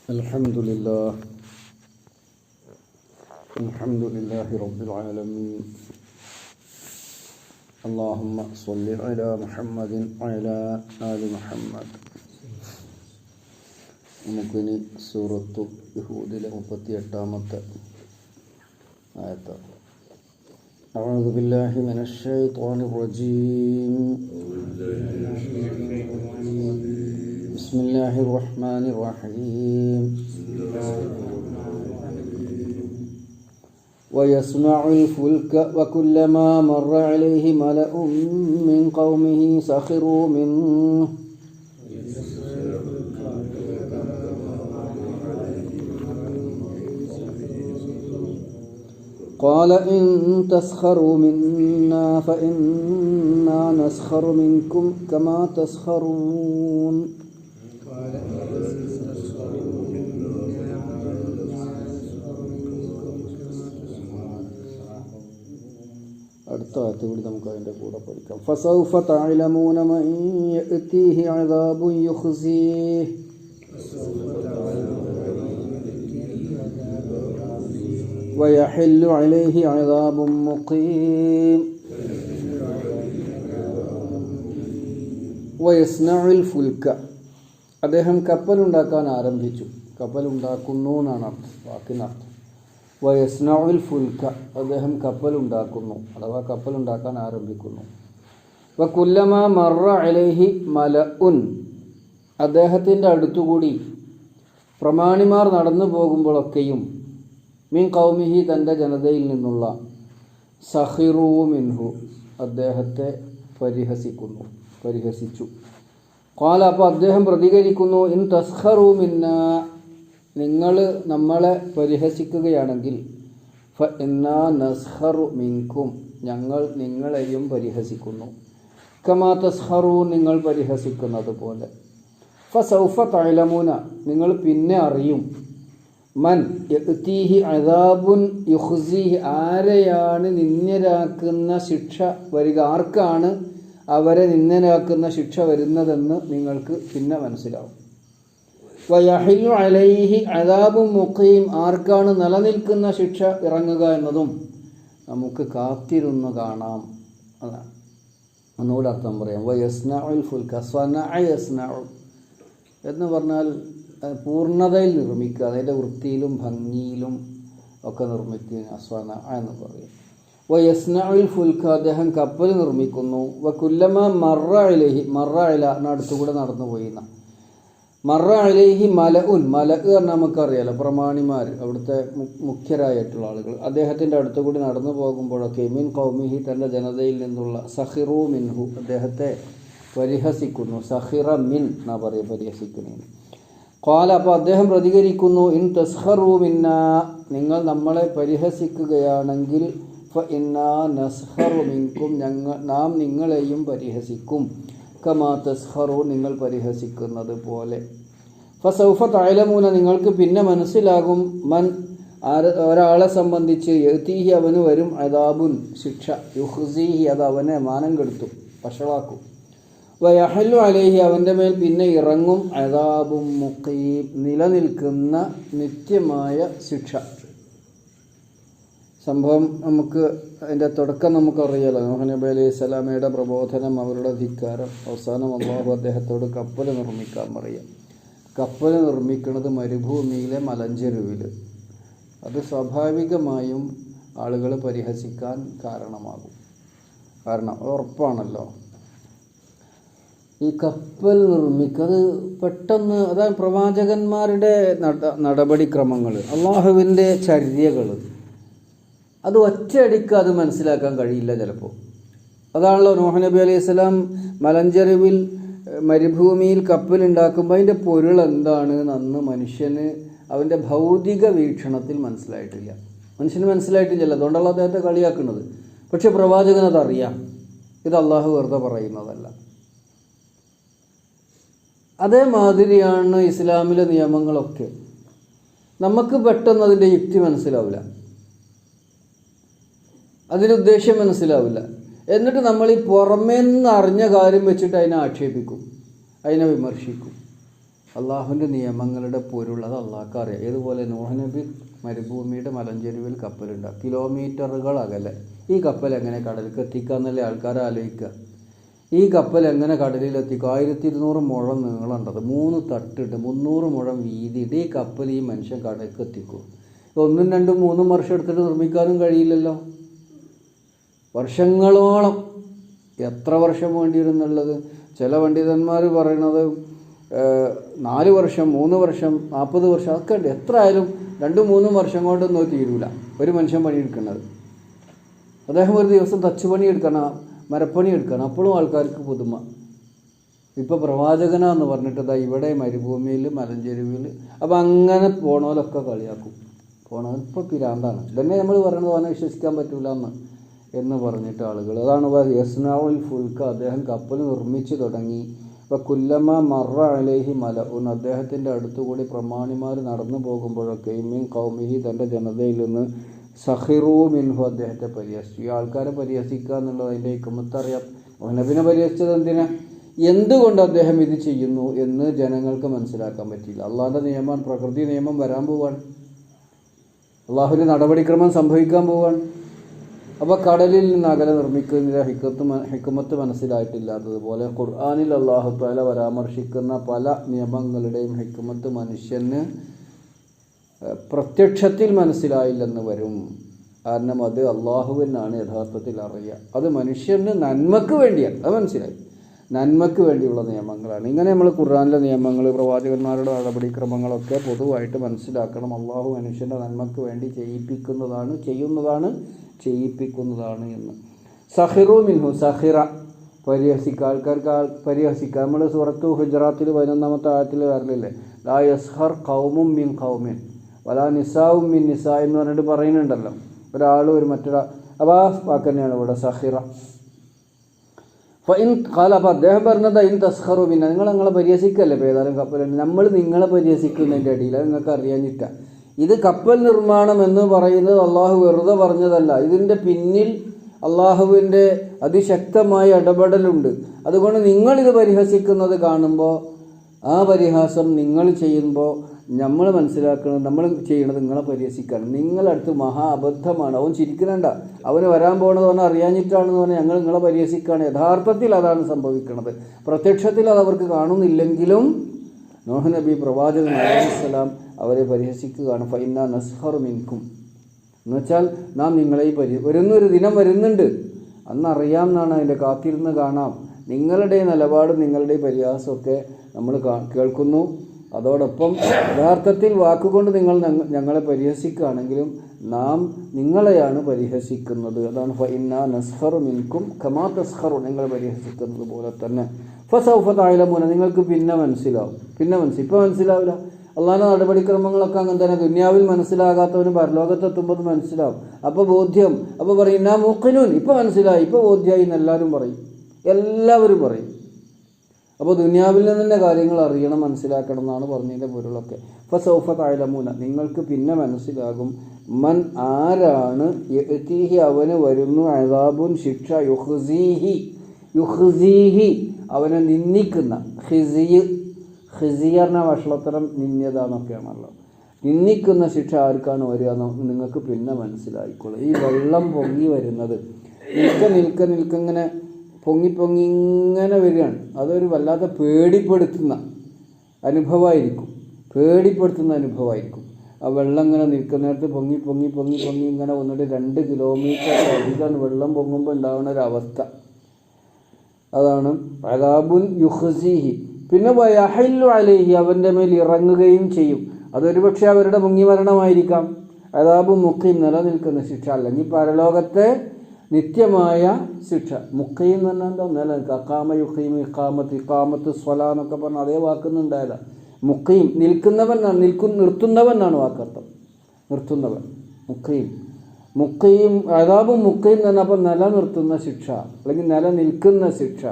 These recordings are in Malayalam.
الحمد لله رب العالمين. اللهم صل على محمد وعلى آل محمد. നമുക്കിനി സൂറത്തു യഹൂദിലെ 38-ാമത്തെ ആയത്ത്. أعوذ بالله من الشيطان الرجيم. بسم الله الرحمن الرحيم. ويصنع الفلك وكلما مر عليه ملأ من قومه سخروا منه قال إن تسخروا منا فإنا نسخر منكم كما تسخرون. അടുത്ത ആയത്ത് കൂടി നമുക്ക് അതിൻ്റെ കൂടെ പഠിക്കാം. فسوف تعلمون من يأتيه عذاب يخزيه ويحل عليه عذاب مقيم. ويصنع الفلك, അദ്ദേഹം കപ്പലുണ്ടാക്കാൻ ആരംഭിച്ചു. കപ്പലുണ്ടാക്കുന്നു എന്നാണ് വാക്കിനർത്ഥം. വയസ്നഉൽ ഫുൽക, അദ്ദേഹം കപ്പലുണ്ടാക്കുന്നു അഥവാ കപ്പലുണ്ടാക്കാൻ ആരംഭിക്കുന്നു. വകുല്ലമാ മറ അലൈഹി മലഉൻ, അദ്ദേഹത്തിൻ്റെ അടുത്തുകൂടി പ്രമാണിമാർ നടന്നു പോകുമ്പോഴൊക്കെയും മിൻ ഖൗമിഹി, തൻ്റെ ജനതയിൽ നിന്നുള്ള, സഖിറൂ മിൻഹു, അദ്ദേഹത്തെ പരിഹസിച്ചു. ഖാല, അപ്പോൾ അദ്ദേഹം പ്രതികരിക്കുന്നു, ഇൻ തസ്ഖറൂ മിന്നാ, നിങ്ങൾ നമ്മളെ പരിഹസിക്കുകയാണെങ്കിൽ ഫ ഇന്നാ നസ്ഖറു മിൻകും, ഞങ്ങൾ നിങ്ങളെയും പരിഹസിക്കുന്നു. കമാ തസ്ഖറൂ, നിങ്ങൾ പരിഹസിക്കുന്നത് പോലെ. ഫസൗഫ തഅലമൂന, നിങ്ങൾ പിന്നെ അറിയും. മൻ യഅ്തീഹി അദാബുൻ യുഖ്സിഹി, ആരെയാണ് നിന്ദ്യരാക്കുന്ന ശിക്ഷ വരിക, ആർക്കാണ് അവരെ നിന്ദ്യരാക്കുന്ന ശിക്ഷ വരുന്നതെന്ന് നിങ്ങൾക്ക് പിന്നെ മനസ്സിലാവും. വയഹില്ലു അലൈഹി അദാബുൻ മുഖീം, ആർക്കാണ് നിലനിൽക്കുന്ന ശിക്ഷ ഇറങ്ങുക എന്നതും നമുക്ക് കാത്തിരുന്ന് കാണാം. അതാണ് ഒന്നുകൂടെ അർത്ഥം പറയാം. വയസ്നഉൽ ഫുൽക, സ്വനഅ യസ്നഉ എന്ന് പറഞ്ഞാൽ പൂർണ്ണതയിൽ നിർമ്മിക്കുക, അതിൻ്റെ വൃത്തിയിലും ഭംഗിയിലും ഒക്കെ നിർമ്മിക്കുക സ്വനഅ എന്ന് പറയും. വയസ്നഉൽ ഫുൽക, അദ്ദേഹം കപ്പൽ നിർമ്മിക്കുന്നു. വകുല്ലമാ മറ അലൈഹി, മറ അല അടുത്തുകൂടെ നടന്നു പോയിന്ന, മറ അലൈഹി മലഉൻ, മലഅ് നമുക്കറിയാലോ, പ്രമാണിമാർ, അവിടുത്തെ മുഖ്യരായിട്ടുള്ള ആളുകൾ, അദ്ദേഹത്തിൻ്റെ അടുത്തുകൂടി നടന്നു പോകുമ്പോഴൊക്കെ മിൻ ഖൗമിഹി, തൻ്റെ ജനതയിൽ നിന്നുള്ള, സഖിറൂ മിൻഹു, അദ്ദേഹത്തെ പരിഹസിക്കുന്നു. സഖിറ മിൻ എന്നാ പറയുക, പരിഹസിക്കുന്നതിന്. ഖാല, അപ്പോൾ അദ്ദേഹം പ്രതികരിക്കുന്നു, ഇൻ തസ്ഖറൂ മിന്നാ, നിങ്ങൾ നമ്മളെ പരിഹസിക്കുകയാണെങ്കിൽ ഫ ഇന്നാ നസ്ഖറു മിൻകും, നാം നിങ്ങളെയും പരിഹസിക്കും. കമാ തസ്ഖറൂ, നിങ്ങൾ പരിഹസിക്കുന്നത് പോലെ. ഫസൗഫ തഅലമൂന, നിങ്ങൾക്ക് പിന്നെ മനസ്സിലാകും. മൻ, ഒരാളെ സംബന്ധിച്ച്, യഅ്തീഹി, അവന് വരും, അദാബുൻ, ശിക്ഷ, യുഖ്സിഹി, അത് അവനെ മാനം കെടുത്തും, വഷളാക്കും. വയഹല്ലു അലൈഹി, അവൻ്റെ മേൽ പിന്നെ ഇറങ്ങും, അദാബുൻ മുഖീം, നിലനിൽക്കുന്ന നിത്യമായ ശിക്ഷ. സംഭവം നമുക്ക് അതിൻ്റെ തുടക്കം നമുക്കറിയാലോ. നൂഹ് നബി അലൈഹി സ്വലാമയുടെ പ്രബോധനം, അവരുടെ ധിക്കാരം. അവസാനം അല്ലാഹു അദ്ദേഹത്തോട് കപ്പൽ നിർമ്മിക്കാൻ പറയാം. കപ്പൽ നിർമ്മിക്കുന്നത് മരുഭൂമിയിലെ മലഞ്ചെരുവിൽ. അത് സ്വാഭാവികമായും ആളുകൾ പരിഹസിക്കാൻ കാരണമാകും. കാരണം ഉറപ്പാണല്ലോ, ഈ കപ്പൽ നിർമ്മിക്കുന്നത് പെട്ടെന്ന്, അതായത് പ്രവാചകന്മാരുടെ നടപടിക്രമങ്ങൾ, അള്ളാഹുവിൻ്റെ ചര്യകൾ, അത് ഒറ്റയടിക്ക് അത് മനസ്സിലാക്കാൻ കഴിയില്ല ചിലപ്പോൾ. അതാണല്ലോ നൂഹ് നബി അലൈഹി സ്വലാം മലഞ്ചെരുവിൽ മരുഭൂമിയിൽ കപ്പലുണ്ടാക്കുമ്പോൾ അതിൻ്റെ പൊരുൾ എന്താണ് അന്ന് മനുഷ്യന് അവൻ്റെ ഭൗതിക വീക്ഷണത്തിൽ മനസ്സിലായിട്ടില്ല. അതുകൊണ്ടുള്ള അദ്ദേഹത്തെ കളിയാക്കുന്നത്. പക്ഷെ പ്രവാചകൻ അതറിയാം, ഇത് അള്ളാഹു വെറുതെ പറയുന്നതല്ല. അതേമാതിരിയാണ് ഇസ്ലാമിലെ നിയമങ്ങളൊക്കെ. നമുക്ക് പെട്ടെന്ന് അതിൻ്റെ യുക്തി മനസ്സിലാവില്ല, അതിൻ്റെ ഉദ്ദേശ്യം മനസ്സിലാവില്ല. എന്നിട്ട് നമ്മൾ ഈ പുറമേ നിന്ന് അറിഞ്ഞ കാര്യം വെച്ചിട്ട് അതിനെ ആക്ഷേപിക്കും, അതിനെ വിമർശിക്കും. അള്ളാഹുവിൻ്റെ നിയമങ്ങളുടെ പൊരുൾ അത് അള്ളാഹ്ക്ക് അറിയാം. ഏതുപോലെ നൂഹ് നബി മരുഭൂമിയുടെ മലഞ്ചെരുവിൽ കപ്പലുണ്ടാകും, കിലോമീറ്ററുകൾ അകലെ. ഈ കപ്പൽ എങ്ങനെ കടലിലേക്ക് എത്തിക്കാന്നല്ലേ ആൾക്കാർ ആലോചിക്കുക. ഈ കപ്പൽ എങ്ങനെ കടലിലെത്തിക്കും? 1200 മുഴം നീളമുണ്ടത്, 3 തട്ടുണ്ട്, 300 മുഴം വീതിയുണ്ട്. ഈ കപ്പൽ ഈ മനുഷ്യൻ കടലിലേക്ക് എത്തിക്കും. 1, 2, 3 വർഷം എടുത്തിട്ട് നിർമ്മിക്കാനും കഴിയില്ലല്ലോ. വർഷങ്ങളോളം, എത്ര വർഷം വേണ്ടി വരും എന്നുള്ളത് ചില പണ്ഡിതന്മാർ പറയണത് 4 വർഷം, 3 വർഷം, 40 വർഷം ഒക്കെ ഉണ്ട്. എത്ര ആയാലും 2-3 വർഷം കൊണ്ടൊന്നും തീരൂല ഒരു മനുഷ്യൻ പണിയെടുക്കുന്നത്. അദ്ദേഹം ഒരു ദിവസം തച്ചുപണി എടുക്കണം, മരപ്പണി എടുക്കണം, അപ്പോഴും ആൾക്കാർക്ക് പുതുമ. ഇപ്പോൾ പ്രവാചകനാന്ന് പറഞ്ഞിട്ട് ഇവിടെ മരുഭൂമിയിൽ മലഞ്ചെരുവിൽ. അപ്പോൾ അങ്ങനെ പോണോലൊക്കെ കളിയാക്കും. പോണവൻ ഇപ്പോൾ പിരാന്താണ്, ഇതന്നെ നമ്മൾ പറയണത് അവനെ വിശ്വസിക്കാൻ പറ്റൂല എന്ന് പറഞ്ഞിട്ട് ആളുകൾ. അതാണ് യസ്നാഉൽ ഫുൽക്ക, അദ്ദേഹം കപ്പൽ നിർമ്മിച്ചു തുടങ്ങി. അപ്പോൾ കുല്ലമ മറ അലൈഹി മലഉൻ, അദ്ദേഹത്തിൻ്റെ അടുത്തുകൂടി പ്രമാണിമാർ നടന്നു പോകുമ്പോഴൊക്കെ മിൻ ഖൗമിഹി, തൻ്റെ ജനതയിൽ നിന്ന് സഖിറൂ മിൻഹു, അദ്ദേഹത്തെ പരിഹസിച്ചു. ഈ ആൾക്കാരെ പരിഹസിക്കുക എന്നുള്ളത് അതിൻ്റെ ഹിക്മത്തറിയാം. നബിനെ പരിഹസിച്ചത് എന്തിനാ, എന്തുകൊണ്ട് അദ്ദേഹം ഇത് ചെയ്യുന്നു എന്ന് ജനങ്ങൾക്ക് മനസ്സിലാക്കാൻ പറ്റിയില്ല. അള്ളാഹിൻ്റെ നിയമം, പ്രകൃതി നിയമം വരാൻ പോവാണ്, അള്ളാഹുവിൻ്റെ നടപടിക്രമം സംഭവിക്കാൻ പോവാണ്. അപ്പോൾ കടലിൽ നിന്ന് അകലെ നിർമ്മിക്കുന്നതിൻ്റെ ഹിക്മത്ത് മനസ്സിലായിട്ടില്ലാത്തതുപോലെ ഖുർആനിൽ അല്ലാഹു തആല പരാമർശിക്കുന്ന പല നിയമങ്ങളുടെയും ഹിക്മത്ത് മനുഷ്യന് പ്രത്യക്ഷത്തിൽ മനസ്സിലായില്ലെന്ന് വരും. കാരണം അത് അള്ളാഹുവിനാണ് യഥാർത്ഥത്തിൽ അറിയുക. അത് മനുഷ്യന് നന്മക്ക് വേണ്ടിയാണ്, അത് മനസ്സിലായി, നന്മക്ക് വേണ്ടിയുള്ള നിയമങ്ങളാണ്. ഇങ്ങനെ നമ്മൾ ഖുർആനിലെ നിയമങ്ങൾ, പ്രവാചകന്മാരുടെ നടപടിക്രമങ്ങളൊക്കെ പൊതുവായിട്ട് മനസ്സിലാക്കണം. അള്ളാഹു മനുഷ്യൻ്റെ നന്മക്ക് വേണ്ടി ചെയ്യുന്നതാണ് ചെയ്യിപ്പിക്കുന്നതാണ് എന്ന്. സഖിറു മിൻഹു, സഖിറ പരിഹസിക്കുക, ആൾക്കാർക്ക് പരിഹസിക്കുക. നമ്മൾ സൂറത്തു ഹുജറാത്തിൽ 11-ാമത്തെ ആയത്തിൽ വരലില്ലേ, ലാ യസ്ഹർ ഖൗമും മിൻ ഖൗമിൻ വലാ നിസാഉം മിൻ നിസാ എന്ന് പറഞ്ഞിട്ട് പറയുന്നുണ്ടല്ലോ. ഒരാൾ ഒരു മറ്റൊരാൾ, അപ്പോൾ ആ വാക്ക് തന്നെയാണ് ഇവിടെ സഖിറ. ഫഇൻ ഖാല, അപ്പോൾ അദ്ദേഹം പറഞ്ഞത് ഇൻ തസ്ഖറു മിന്ന, നിങ്ങളെ പരിഹസിക്കല്ലേ. ഇപ്പോൾ ഏതായാലും കപ്പലുണ്ട്, നമ്മൾ നിങ്ങളെ പരിഹസിക്കുന്നതിൻ്റെ അടിയിൽ അത് നിങ്ങൾക്ക് അറിയാഞ്ഞിട്ടാണ്. ഇത് കപ്പൽ നിർമ്മാണം എന്ന് പറയുന്നത് അള്ളാഹു വെറുതെ പറഞ്ഞതല്ല, ഇതിൻ്റെ പിന്നിൽ അള്ളാഹുവിൻ്റെ അതിശക്തമായ ഇടപെടലുണ്ട്. അതുകൊണ്ട് നിങ്ങളിത് പരിഹസിക്കുന്നത് കാണുമ്പോൾ, ആ പരിഹാസം നിങ്ങൾ ചെയ്യുമ്പോൾ നമ്മൾ മനസ്സിലാക്കുന്നത് നമ്മൾ ചെയ്യണത് നിങ്ങളെ പരിഹസിക്കാണ്. നിങ്ങളടുത്ത് മഹാ അബദ്ധമാണ്, അവൻ ചിരിക്കുന്നുണ്ട, അവന് വരാൻ പോകുന്നത് അവനെ അറിയാഞ്ഞിട്ടാണെന്ന് പറഞ്ഞാൽ ഞങ്ങൾ നിങ്ങളെ പരിഹസിക്കുകയാണ്. യഥാർത്ഥത്തിൽ അതാണ് സംഭവിക്കുന്നത്. പ്രത്യക്ഷത്തിൽ അത് അവർക്ക് കാണുന്നില്ലെങ്കിലും നൂഹ് നബി പ്രവാചകൻ അലൈഹിസ്സലാം അവരെ പരിഹസിക്കുകയാണ്. ഫഇന്നാ നസ്ഖറു മിൻകും, എന്നുവെച്ചാൽ നാം നിങ്ങളെ വരുന്നൊരു ദിനം വരുന്നുണ്ട്, അന്നറിയാം എന്നാണ്, അതിൻ്റെ കാത്തിരുന്ന് കാണാം. നിങ്ങളുടെ നിലപാടും നിങ്ങളുടെ പരിഹാസമൊക്കെ നമ്മൾ കേൾക്കുന്നു. അതോടൊപ്പം യഥാർത്ഥത്തിൽ വാക്കുകൊണ്ട് നിങ്ങൾ ഞങ്ങളെ പരിഹസിക്കുകയാണെങ്കിലും നാം നിങ്ങളെയാണ് പരിഹസിക്കുന്നത്. അതാണ് ഫഇന്നാ നസ്ഖറു മിൻകും കമാ തസ്ഖറു, നിങ്ങൾ പരിഹസിക്കുന്നത് പോലെ തന്നെ. ഫസൗഫ തഅലമൂന, നിങ്ങൾക്ക് പിന്നെ മനസ്സിലാവും. ഇപ്പോൾ മനസ്സിലാവില്ല. അള്ളാഹിൻ്റെ നടപടിക്രമങ്ങളൊക്കെ അങ്ങനെ തന്നെ. ദുനിയാവിൽ മനസ്സിലാകാത്തവന് പരലോകത്തെത്തുമ്പോൾ മനസ്സിലാവും. അപ്പോൾ ബോധ്യം, അപ്പോൾ പറയും ഇന്നാ മൂഖിനൂൻ, ഇപ്പോൾ മനസ്സിലായി, ഇപ്പോൾ ബോധ്യമായി എന്ന് എല്ലാവരും പറയും. അപ്പോൾ ദുനിയാവിൽ നിന്ന് തന്നെ കാര്യങ്ങൾ അറിയണം, മനസ്സിലാക്കണം എന്നാണ് പറഞ്ഞതിൻ്റെ പൊരുളൊക്കെ. ഫസൗഫ തഅലമൂന, നിങ്ങൾക്ക് പിന്നെ മനസ്സിലാകും. മൻ, ആരാണ്, യഅ്തീഹി, അവന് വരുന്നു, അദാബുൻ, ശിക്ഷ, യുഖ്സീഹി, അവനെ നിന്ദിക്കുന്ന. ഖിസിയറിന വഷളത്തരം, നിന്യത എന്നൊക്കെയാണല്ലോ. നിന്ദിക്കുന്ന ശിക്ഷ ആർക്കാണ് വരിക എന്ന് നിങ്ങൾക്ക് പിന്നെ മനസ്സിലായിക്കോളും. ഈ വെള്ളം പൊങ്ങി വരുന്നത് നിൽക്കിങ്ങനെ പൊങ്ങി ഇങ്ങനെ വരികയാണ്. അതൊരു വല്ലാത്ത പേടിപ്പെടുത്തുന്ന അനുഭവമായിരിക്കും. ആ വെള്ളം ഇങ്ങനെ നിൽക്കുന്നിടത്ത് പൊങ്ങി ഇങ്ങനെ വന്നിട്ട് 2 കിലോമീറ്റർ അധികം വെള്ളം പൊങ്ങുമ്പോൾ ഉണ്ടാകുന്ന ഒരവസ്ഥ, അതാണ് അദാബുൻ യുഖ്സീഹി. പിന്നെ വയഹല്ലു അലൈഹി, അവൻ്റെ മേൽ ഇറങ്ങുകയും ചെയ്യും. അതൊരു പക്ഷേ അവരുടെ മുങ്ങി മരണമായിരിക്കാം. അദാബു മുഖീം, നിലനിൽക്കുന്ന ശിക്ഷ, അല്ലെങ്കിൽ പരലോകത്തെ നിത്യമായ ശിക്ഷ. മുഖീം എന്ന് പറഞ്ഞാൽ എന്താ, നിലനിൽക്കുക. അഖാമ യുഖീം, ഇഖാമത്ത് സ്വലാ എന്നൊക്കെ പറഞ്ഞാൽ അതേ വാക്കുന്നുണ്ടായതാ. മുഖീം, നിർത്തുന്നവനാണ് വാക്കർത്ഥം, നിർത്തുന്നവൻ. മുഖീം അദാബും മുഖീം എന്ന് പറഞ്ഞപ്പോൾ നിലനിർത്തുന്ന ശിക്ഷ, അല്ലെങ്കിൽ നിലനിൽക്കുന്ന ശിക്ഷ.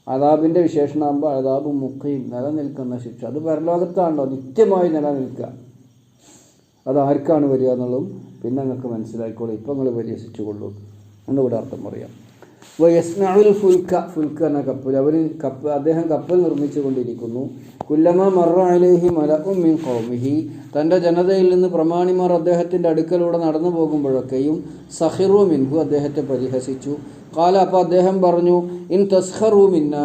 അദാബിൻ്റെ വിശേഷണമാകുമ്പോൾ അദാബും മുഖീം, നിലനിൽക്കുന്ന ശിക്ഷ. അത് പരലോകത്താണല്ലോ നിത്യമായി നിലനിൽക്കുക. അതാർക്കാണ് വരിക എന്നുള്ളതും പിന്നെ നിങ്ങൾക്ക് മനസ്സിലായിക്കോളൂ. ഇപ്പം നിങ്ങൾ പരിഹസിച്ചുകൊള്ളൂ. ഒന്നുകൂടെ അർത്ഥം പറയാം. വയസ്നഉൽ ഫുൽക്ക എന്ന കപ്പൽ അദ്ദേഹം കപ്പൽ നിർമ്മിച്ചു കൊണ്ടിരിക്കുന്നു. കുല്ലമ മറ അലൈഹി മലഉം മിൻ ഖൗമിഹി, തൻ്റെ ജനതയിൽ നിന്ന് പ്രമാണിമാർ അദ്ദേഹത്തിൻ്റെ അടുക്കലൂടെ നടന്നു പോകുമ്പോഴൊക്കെയും സഖിറു മിൻഹു, അദ്ദേഹത്തെ പരിഹസിച്ചു. ഖാല, അപ്പോൾ അദ്ദേഹം പറഞ്ഞു, ഇൻ തസ്ഖറു മിന്ന,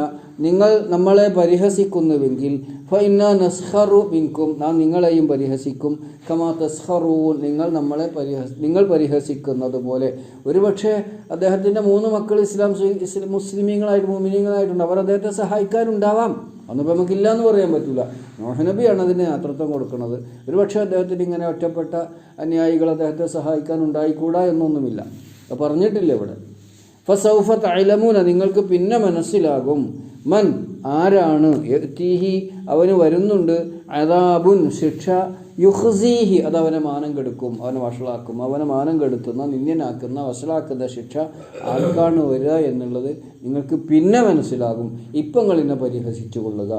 നിങ്ങൾ നമ്മളെ പരിഹസിക്കുന്നുവെങ്കിൽ ഫ ഇന്നാ നസ്ഖറു മിൻകും, നാം നിങ്ങളെയും പരിഹസിക്കും. കമാ തസ്ഖറൂൻ, നിങ്ങൾ പരിഹസിക്കുന്നത് പോലെ. ഒരുപക്ഷെ അദ്ദേഹത്തിൻ്റെ 3 മക്കൾ മുസ്ലിമീങ്ങളായിട്ട് മുഅ്മിനീങ്ങളായിട്ടുണ്ട്. അവർ അദ്ദേഹത്തെ സഹായിക്കാനുണ്ടാവാം. അന്നിപ്പോൾ നമുക്കില്ല എന്ന് പറയാൻ പറ്റില്ല. നൂഹ് നബിയാണ് അതിന് നേതൃത്വം കൊടുക്കുന്നത്. ഒരുപക്ഷെ അദ്ദേഹത്തിന് ഇങ്ങനെ ഒറ്റപ്പെട്ട അനുയായികൾ അദ്ദേഹത്തെ സഹായിക്കാൻ ഉണ്ടായിക്കൂടാ എന്നൊന്നുമില്ല. അത് പറഞ്ഞിട്ടില്ല ഇവിടെ. ഫസൗഫ തഅലമൂന, നിങ്ങൾക്ക് പിന്നെ മനസ്സിലാകും. മൻ, ആരാണ്, യഅ്തീഹി, അവന് വരുന്നുണ്ട്, അദാബുൻ, ശിക്ഷ, യുഖ്സീഹി, അത് അവനെ മാനം കെടുക്കും, അവനെ വഷളാക്കും. അവനെ മാനം കെടുത്തുന്ന, നിന്ദ്യനാക്കുന്ന, വഷളാക്കുന്ന ശിക്ഷ ആർക്കാണ് വരിക എന്നുള്ളത് നിങ്ങൾക്ക് പിന്നെ മനസ്സിലാകും. ഇപ്പം നിങ്ങളിന്നെ പരിഹസിച്ചു കൊള്ളുക.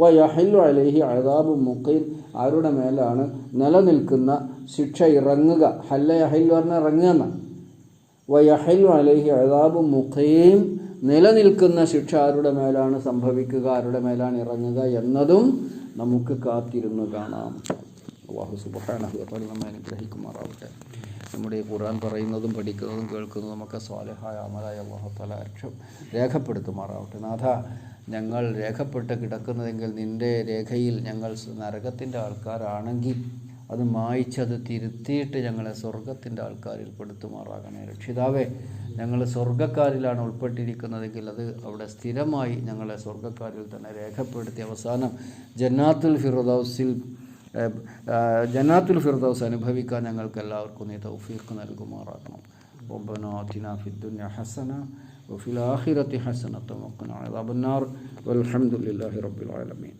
വയഹല്ലു അലൈഹി അദാബു മുഖീം, ആരുടെ മേലാണ് നിലനിൽക്കുന്ന ശിക്ഷ ഇറങ്ങുക. ഹല്ല യഹല്ലു പറഞ്ഞാൽ ഇറങ്ങുക എന്നാണ്. വയഹല്ലു അലൈഹി അദാബു മുഖീം, നിലനിൽക്കുന്ന ശിക്ഷ ആരുടെ മേലാണ് സംഭവിക്കുക, ആരുടെ മേലാണ് ഇറങ്ങുക എന്നതും നമുക്ക് കാത്തിരുന്ന് കാണാം. അല്ലാഹു സുബ്ഹാനഹു വ തആല നമ്മെ അനുഗ്രഹിക്കുമാറാവട്ടെ. നമ്മുടെ ഈ ഖുർആൻ പറയുന്നതും പഠിക്കുന്നതും കേൾക്കുന്നതും നമുക്ക് സ്വാലിഹായ അമലായ അല്ലാഹു തആല രേഖപ്പെടുത്തുമാറാവട്ടെ. നാഥ, ഞങ്ങൾ രേഖപ്പെട്ട് കിടക്കുന്നതെങ്കിൽ നിൻ്റെ രേഖയിൽ ഞങ്ങൾ നരകത്തിൻ്റെ ആൾക്കാരാണെങ്കിൽ അത് മായ്ച്ചത് തിരുത്തിയിട്ട് ഞങ്ങളെ സ്വർഗത്തിൻ്റെ ആൾക്കാരിൽ പെടുത്തുമാറാകണേ. രക്ഷിതാവേ, ഞങ്ങൾ സ്വർഗ്ഗക്കാരിലാണ് ഉൾപ്പെട്ടിരിക്കുന്നതെങ്കിൽ അത് അവിടെ സ്ഥിരമായി ഞങ്ങളെ സ്വർഗ്ഗക്കാരിൽ തന്നെ രേഖപ്പെടുത്തി അവസാനം ജന്നാത്തുൽ ഫിർദൗസ് അനുഭവിക്കാൻ ഞങ്ങൾക്ക് എല്ലാവർക്കും നീ തൗഫീഖ് നൽകുമാറാക്കണം. റബ്ബനാ ആതിനാ ഫിദ്ദുനിയ ഹസന വഫിൽ ആഖിറതി ഹസനത വഖിനാ അദാബന്നാർ വൽഹംദുലില്ലാഹി റബ്ബിൽ ആലമീൻ.